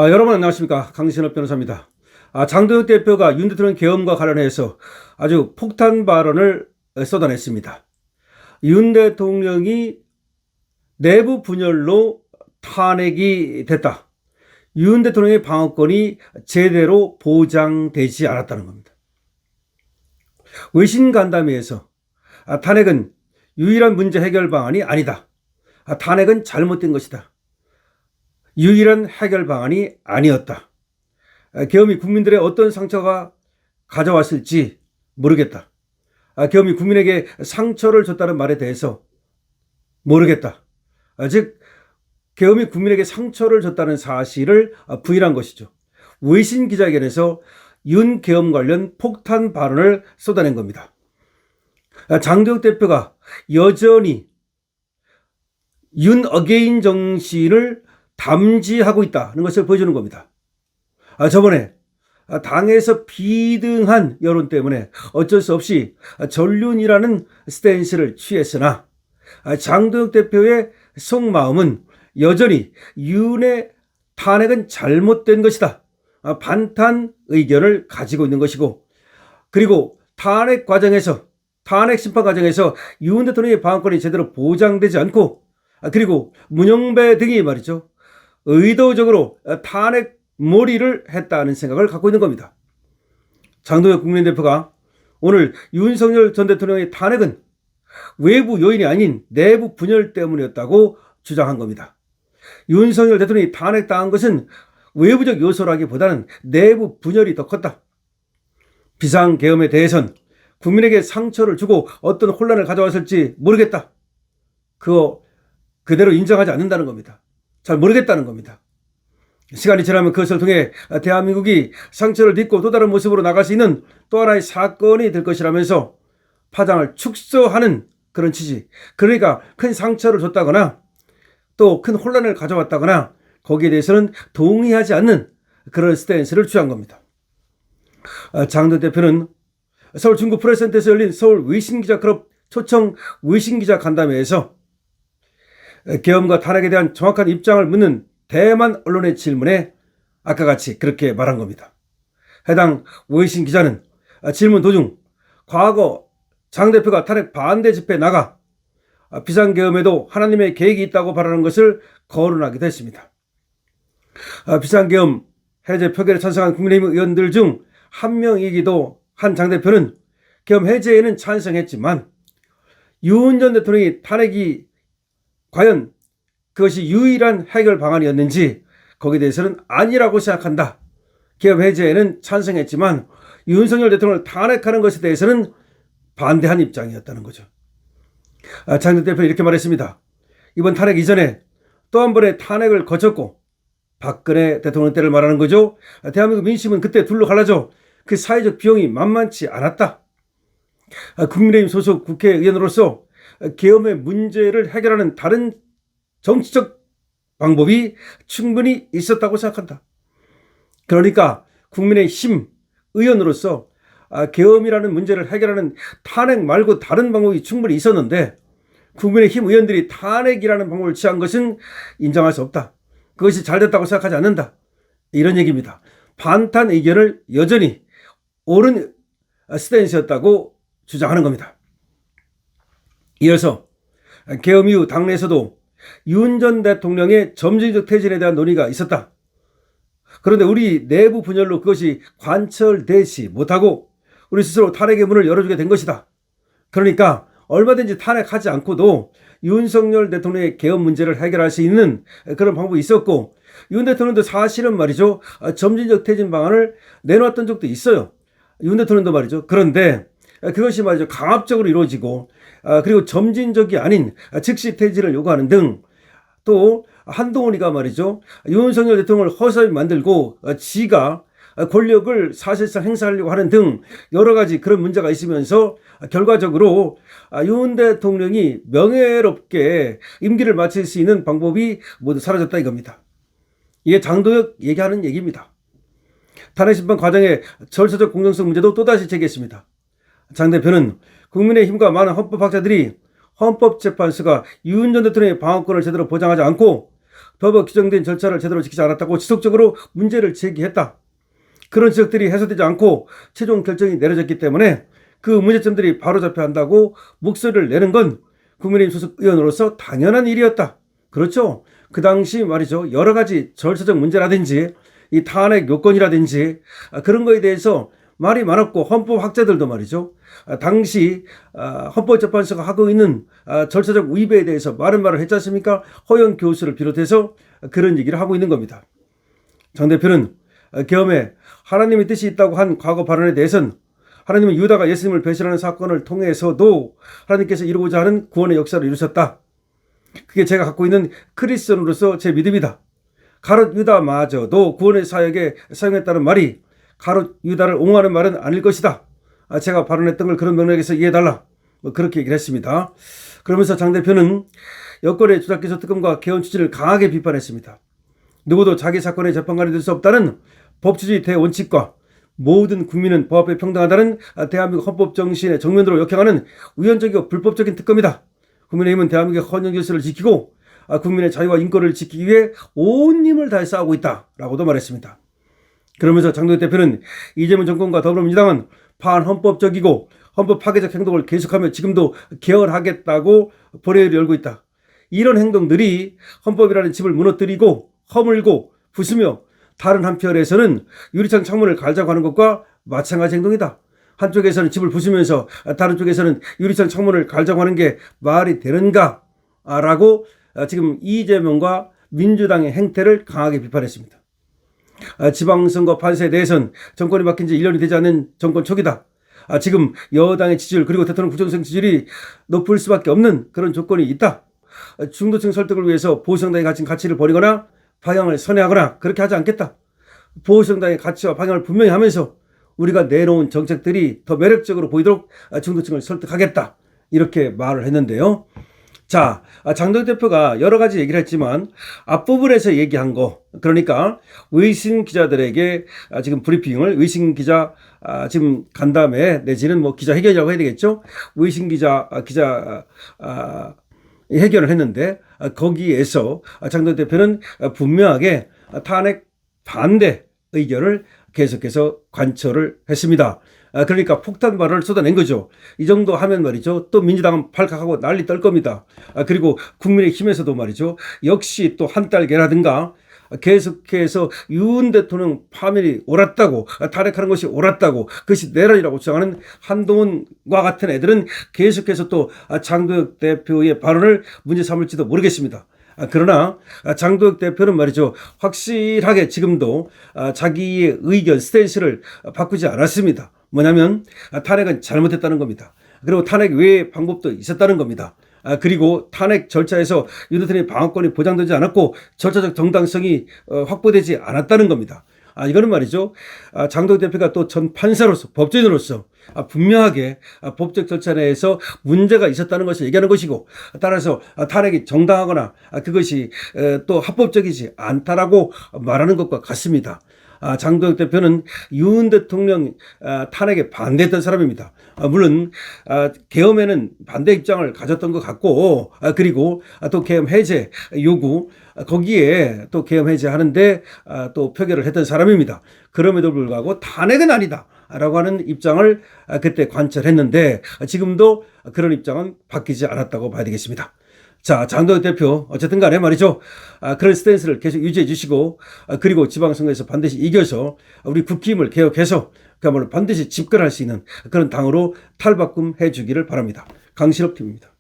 여러분 안녕하십니까. 강신업 변호사입니다. 장도혁 대표가 윤 대통령 계엄과 관련해서 아주 폭탄 발언을 쏟아냈습니다. 윤 대통령이 내부 분열로 탄핵이 됐다. 윤 대통령의 방어권이 제대로 보장되지 않았다는 겁니다. 외신 간담회에서 탄핵은 유일한 문제 해결 방안이 아니다. 탄핵은 잘못된 것이다. 유일한 해결 방안이 아니었다. 계엄이 국민들의 어떤 상처가 가져왔을지 모르겠다. 계엄이 국민에게 상처를 줬다는 말에 대해서 모르겠다. 즉 계엄이 국민에게 상처를 줬다는 사실을 부인한 것이죠. 외신 기자회견에서 윤 계엄 관련 폭탄 발언을 쏟아낸 겁니다. 장도혁 대표가 여전히 윤 어게인 정신을 담지하고 있다는 것을 보여주는 겁니다. 저번에 당에서 비등한 여론 때문에 어쩔 수 없이 전륜이라는 스탠스를 취했으나 장도혁 대표의 속마음은 여전히 윤의 탄핵은 잘못된 것이다. 반탄 의견을 가지고 있는 것이고, 그리고 탄핵 심판 과정에서 윤 대통령의 방어권이 제대로 보장되지 않고, 그리고 문영배 등이 말이죠, 의도적으로 탄핵 몰이를 했다는 생각을 갖고 있는 겁니다. 장도혁 국민의힘 대표가 오늘 윤석열 전 대통령의 탄핵은 외부 요인이 아닌 내부 분열 때문이었다고 주장한 겁니다. 윤석열 대통령이 탄핵당한 것은 외부적 요소라기보다는 내부 분열이 더 컸다. 비상계엄에 대해선 국민에게 상처를 주고 어떤 혼란을 가져왔을지 모르겠다. 그거 그대로 인정하지 않는다는 겁니다. 잘 모르겠다는 겁니다. 시간이 지나면 그것을 통해 대한민국이 상처를 딛고 또 다른 모습으로 나갈 수 있는 또 하나의 사건이 될 것이라면서 파장을 축소하는 그런 취지. 그러니까 큰 상처를 줬다거나 또 큰 혼란을 가져왔다거나 거기에 대해서는 동의하지 않는 그런 스탠스를 취한 겁니다. 장도혁 대표는 서울 중구 프레스센터에서 열린 서울 외신기자클럽 초청 외신기자 간담회에서 계엄과 탄핵에 대한 정확한 입장을 묻는 대만 언론의 질문에 아까 같이 그렇게 말한 겁니다. 해당 외신 기자는 질문 도중 과거 장 대표가 탄핵 반대 집회에 나가 비상계엄에도 하나님의 계획이 있다고 발언한 것을 거론하기도 했습니다. 비상계엄 해제 표결에 찬성한 국민의힘 의원들 중 한 명이기도 한 장 대표는 계엄 해제에는 찬성했지만 윤 전 대통령이 탄핵이 과연 그것이 유일한 해결 방안이었는지 거기에 대해서는 아니라고 생각한다. 계엄 해제에는 찬성했지만 윤석열 대통령을 탄핵하는 것에 대해서는 반대한 입장이었다는 거죠. 장도혁 대표는 이렇게 말했습니다. 이번 탄핵 이전에 또 한 번의 탄핵을 거쳤고, 박근혜 대통령 때를 말하는 거죠. 대한민국 민심은 그때 둘로 갈라져 그 사회적 비용이 만만치 않았다. 국민의힘 소속 국회의원으로서 계엄의 문제를 해결하는 다른 정치적 방법이 충분히 있었다고 생각한다. 그러니까 국민의힘 의원으로서 계엄이라는 문제를 해결하는 탄핵 말고 다른 방법이 충분히 있었는데 국민의힘 의원들이 탄핵이라는 방법을 취한 것은 인정할 수 없다. 그것이 잘 됐다고 생각하지 않는다. 이런 얘기입니다. 반탄 의견을 여전히 옳은 스탠스였다고 주장하는 겁니다. 이어서 계엄 이후 당내에서도 윤 전 대통령의 점진적 퇴진에 대한 논의가 있었다. 그런데 우리 내부 분열로 그것이 관철되지 못하고 우리 스스로 탄핵의 문을 열어주게 된 것이다. 그러니까 얼마든지 탄핵하지 않고도 윤석열 대통령의 계엄 문제를 해결할 수 있는 그런 방법이 있었고, 윤 대통령도 사실은 말이죠, 점진적 퇴진 방안을 내놓았던 적도 있어요. 윤 대통령도 말이죠. 그런데 그것이 말이죠, 강압적으로 이루어지고 그리고 점진적이 아닌 즉시 퇴진을 요구하는 등, 또 한동훈이가 말이죠, 윤석열 대통령을 허섭이 만들고 지가 권력을 사실상 행사하려고 하는 등 여러 가지 그런 문제가 있으면서 결과적으로 윤 대통령이 명예롭게 임기를 마칠 수 있는 방법이 모두 사라졌다 이겁니다. 이게 장도혁 얘기하는 얘기입니다. 탄핵심판 과정의 절차적 공정성 문제도 또다시 제기했습니다. 장 대표는 국민의힘과 많은 헌법학자들이 헌법재판소가 윤 전 대통령의 방어권을 제대로 보장하지 않고 법에 규정된 절차를 제대로 지키지 않았다고 지속적으로 문제를 제기했다. 그런 지적들이 해소되지 않고 최종 결정이 내려졌기 때문에 그 문제점들이 바로잡혀야 한다고 목소리를 내는 건 국민의힘 소속 의원으로서 당연한 일이었다. 그렇죠. 그 당시 말이죠. 여러 가지 절차적 문제라든지 이 탄핵 요건이라든지 그런 거에 대해서 말이 많았고 헌법학자들도 말이죠. 당시 헌법재판소가 하고 있는 절차적 위배에 대해서 많은 말을 했지 않습니까? 허영 교수를 비롯해서 그런 얘기를 하고 있는 겁니다. 장 대표는 계엄에 하나님의 뜻이 있다고 한 과거 발언에 대해서는 하나님은 유다가 예수님을 배신하는 사건을 통해서도 하나님께서 이루고자 하는 구원의 역사를 이루셨다. 그게 제가 갖고 있는 크리스천으로서 제 믿음이다. 가롯 유다마저도 구원의 사역에 사용했다는 말이 가롯 유다를 옹호하는 말은 아닐 것이다. 제가 발언했던 걸 그런 맥락에서 이해해달라. 그렇게 얘기를 했습니다. 그러면서 장 대표는 여권의 조작기소 특검과 개헌 추진을 강하게 비판했습니다. 누구도 자기 사건의 재판관이 될 수 없다는 법치주의 대원칙과 모든 국민은 법 앞에 평등하다는 대한민국 헌법 정신의 정면으로 역행하는 우연적이고 불법적인 특검이다. 국민의힘은 대한민국의 헌정 질서를 지키고 국민의 자유와 인권을 지키기 위해 온 힘을 다해 싸우고 있다라고도 말했습니다. 그러면서 장동혁 대표는 이재명 정권과 더불어민주당은 반헌법적이고 헌법 파괴적 행동을 계속하며 지금도 개헌하겠다고 보레를 열고 있다. 이런 행동들이 헌법이라는 집을 무너뜨리고 허물고 부수며 다른 한편에서는 유리창 창문을 갈자고 하는 것과 마찬가지 행동이다. 한쪽에서는 집을 부수면서 다른 쪽에서는 유리창 창문을 갈자고 하는 게 말이 되는가? 라고 지금 이재명과 민주당의 행태를 강하게 비판했습니다. 지방선거 판세에 대해서는 정권이 바뀐 지 1년이 되지 않는 정권 초기다. 지금 여당의 지지율 그리고 대통령 부정성 지지율이 높을 수밖에 없는 그런 조건이 있다. 중도층 설득을 위해서 보수정당이 가진 가치를 버리거나 방향을 선회하거나 그렇게 하지 않겠다. 보수정당의 가치와 방향을 분명히 하면서 우리가 내놓은 정책들이 더 매력적으로 보이도록 중도층을 설득하겠다. 이렇게 말을 했는데요. 자, 장동혁 대표가 여러 가지 얘기를 했지만 앞부분에서 얘기한 거, 그러니까 외신 기자들에게 지금 브리핑을 외신 기자 지금 간담회 내지는 뭐 기자회견이라고 해야 되겠죠? 외신 기자 회견을 했는데 거기에서 장동혁 대표는 분명하게 탄핵 반대 의견을 계속해서 관철을 했습니다. 그러니까 폭탄 발언을 쏟아낸 거죠. 이 정도 하면 말이죠. 또 민주당은 발칵하고 난리 떨 겁니다. 그리고 국민의힘에서도 말이죠. 역시 또 한달계라든가 계속해서 윤 대통령 파면이 옳았다고 탄핵하는 것이 옳았다고 그것이 내란이라고 주장하는 한동훈과 같은 애들은 계속해서 또 장동혁 대표의 발언을 문제 삼을지도 모르겠습니다. 그러나 장동혁 대표는 말이죠. 확실하게 지금도 자기의 의견 스탠스를 바꾸지 않았습니다. 뭐냐면 탄핵은 잘못했다는 겁니다. 그리고 탄핵 외의 방법도 있었다는 겁니다. 그리고 탄핵 절차에서 윤 대통령의 방어권이 보장되지 않았고 절차적 정당성이 확보되지 않았다는 겁니다. 이거는 말이죠. 장동혁 대표가 또 전 판사로서 법조인으로서 분명하게 법적 절차 내에서 문제가 있었다는 것을 얘기하는 것이고 따라서 탄핵이 정당하거나 그것이 또 합법적이지 않다라고 말하는 것과 같습니다. 장동혁 대표는 윤 대통령 탄핵에 반대했던 사람입니다. 물론 계엄에는 반대 입장을 가졌던 것 같고 그리고 또 계엄 해제 요구 거기에 또 계엄 해제하는데 또 표결을 했던 사람입니다. 그럼에도 불구하고 탄핵은 아니다 라고 하는 입장을 그때 관철했는데 지금도 그런 입장은 바뀌지 않았다고 봐야 되겠습니다. 자, 장동혁 대표 어쨌든 간에 말이죠. 그런 스탠스를 계속 유지해 주시고 그리고 지방선거에서 반드시 이겨서 우리 국힘을 개혁해서 그야말로 반드시 집권할 수 있는 그런 당으로 탈바꿈해 주기를 바랍니다. 강신업 팀입니다.